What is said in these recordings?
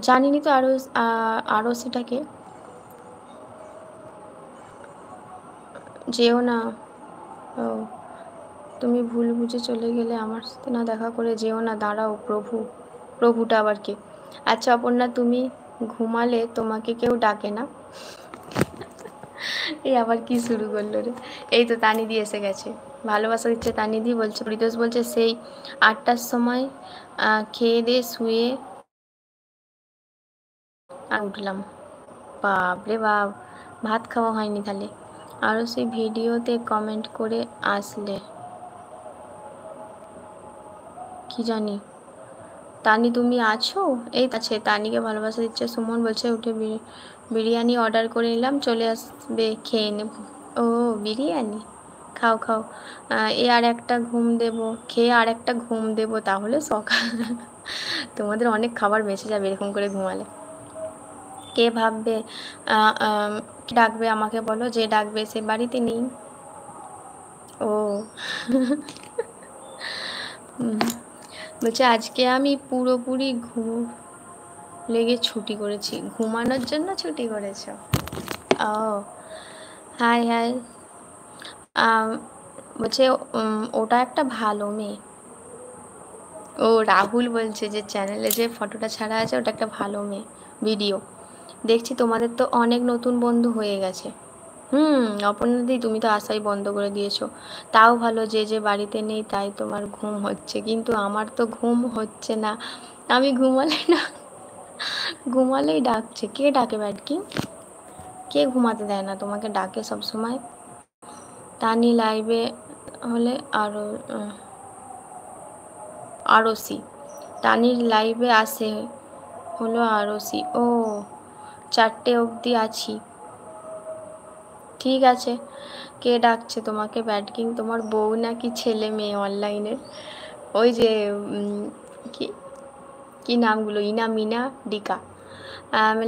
জানিনি তো আরও আরও সেটাকে যেও না। ও, তুমি ভুল বুঝে চলে গেলে, আমার সাথে না দেখা করে যেও না, দাঁড়াও। প্রভুটা আবার কে? আচ্ছা অপর্ণা, তুমি ঘুমালে তোমাকে কেউ ডাকে না? এই আবার কি শুরু করলো রে? এই তো তানিদি এসে গেছে, ভালোবাসা দিচ্ছে তানিদি। বলছে পরিতোষ বলছে সেই 8টার সময় খেয়ে দিয়ে শুয়ে উঠলাম। বাপরে বাপ, ভাত খাওয়া হয়নি তাহলে? আরও সেই ভিডিওতে কমেন্ট করে আসলে কি জানি। তানি তুমি আছো? এই আছে, তানিকে ভালোবাসা দিচ্ছে সুমন। বলছে উঠে বিরিয়ানি অর্ডার করে নিলাম, চলে আসবে, খেয়ে নেব। ও, বিরিয়ানি খাও খাও। এ আর একটা ঘুম দেব, খেয়ে আর একটা ঘুম দেব, তাহলে সকাল তোমাদের অনেক খাবার বেঁচে যাবে এরকম করে ঘুমালে। কে ভাববে কে ডাকবে আমাকে বলো, যে ডাকবে সে বাড়িতে নেই। ও বলছে আজকে আমি পুরোপুরি লেগে ছুটি করেছি। ঘুমানোর জন্য ছুটি করেছ? ও, হাই হাই। বলছে ওটা একটা ভালো মেয়ে। ও, রাহুল বলছে যে চ্যানেলে যে ফটোটা ছাড়া আছে ওটা একটা ভালো মেয়ে। ভিডিও দেখছি তোমাদের তো অনেক নতুন বন্ধু হয়ে গেছে। অপর্ণাদি তুমি তো আসাই বন্ধ করে দিয়েছো। তাও ভালো, যে যে বাড়িতে নেই তাই তোমার ঘুম হচ্ছে, কিন্তু আমার তো ঘুম হচ্ছে না। আমি ঘুমালেই ডাকছে। কে ডাকে ব্যাটকি? কে ঘুমাতে দেয় না তোমাকে? ডাকে সব সময়। তানি লাইভে হলে আরসি। তানির লাইভে আসে হলো আরসি। ও, 4টে অবধি আছি। ঠিক আছে। কে ডাকছে তোমাকে ব্যাড কিং? তোমার বউ নাকি ছেলে মেয়ে অনলাইনে? ওই যে কি কি নামগুলো, ইনা, মিনা, ডিকা। আমি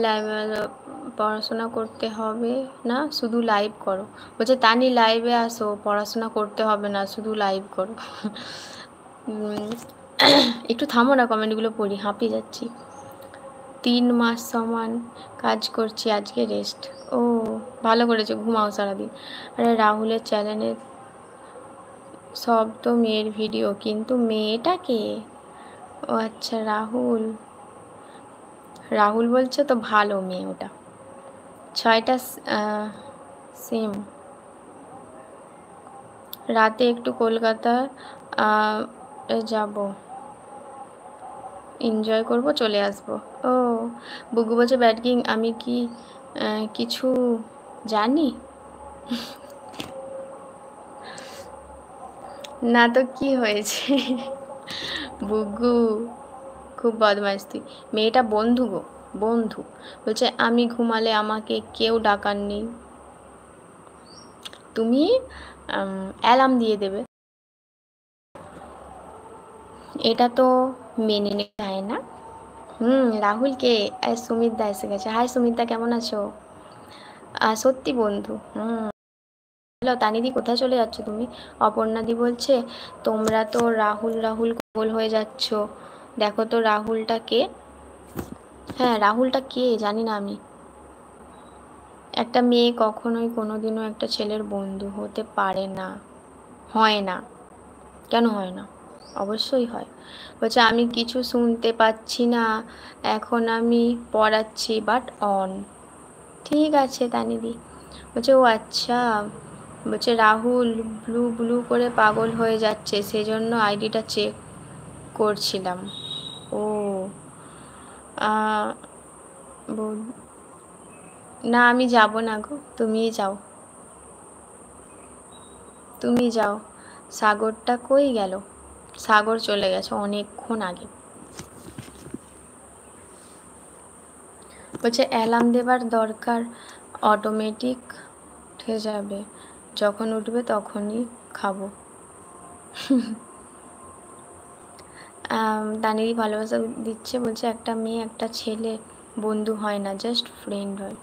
পড়াশোনা করতে হবে না, শুধু লাইভ করো। বলছে তানি লাইভে আসো, পড়াশোনা করতে হবে না, শুধু লাইভ করো। একটু থামো না, কমেন্টগুলো পড়ি, হাঁপিয়ে যাচ্ছি। 3 মাস সমান কাজ করছি, আজকে রেস্ট। ও, ভালো করেছো, ঘুমাও সারাদিন। আরে রাহুলের চ্যানেলে সব তো মেয়ের ভিডিও, কিন্তু মেয়েটা কে? ও আচ্ছা, রাহুল বলছে তো ভালো মেয়ে ওটা। 6টা সেম। রাতে একটু কলকাতা যাব, এনজয় করব, চলে আসব। ও, বুগু বলছে ব্যাড কিং আমি কি কিছু জানি না তো কি হয়েছে? বুগু খুব বদমাইশ তুই। মেয়েটা বন্ধু গো, বন্ধু। বলছে আমি ঘুমালে আমাকে কেউ ডাকার নেই, তুমি অ্যালার্ম দিয়ে দেবে। এটা তো মেনে নেওয়া যায় না। রাহুলকে সুমিত দা এসে গেছে। হাই সুমিত দা, কেমন আছো? সত্যি বন্ধু। হ্যালো তানিদি, কোথায় চলে যাচ্ছ তুমি? অপর্ণাদি বলছে তোমরা তো রাহুল রাহুল গোল হয়ে যাচ্ছ, দেখো তো রাহুলটা কে? হ্যাঁ, রাহুলটা কে জানি না আমি। একটা মেয়ে কখনোই কোনোদিনও একটা ছেলের বন্ধু হতে পারে না, হয় না। কেন হয় না? অবশ্যই হয়। বলছে আমি কিছু শুনতে পাচ্ছি না, এখন আমি পড়াচ্ছি বাট অন। ঠিক আছে তানিদি। বলছে ও আচ্ছা। বলছে রাহুল ব্লু ব্লু করে পাগল হয়ে যাচ্ছে, সেজন্য আইডিটা চেক করছিলাম। ও, না আমি যাব না গো, তুমিই যাও, তুমি যাও। সাগরটা কই গেল? সাগর চলে গেছে অনেকক্ষণ আগে। বলছে অ্যালার্ম দেবার দরকার, অটোমেটিক উঠে যাবে, যখন উঠবে তখনই খাবো। দানিরই ভালোবাসা দিচ্ছে। বলছে একটা মেয়ে একটা ছেলে বন্ধু হয় না, জাস্ট ফ্রেন্ড হয়।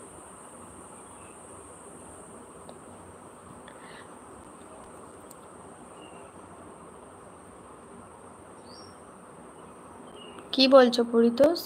কি বলছো পরিতোষ?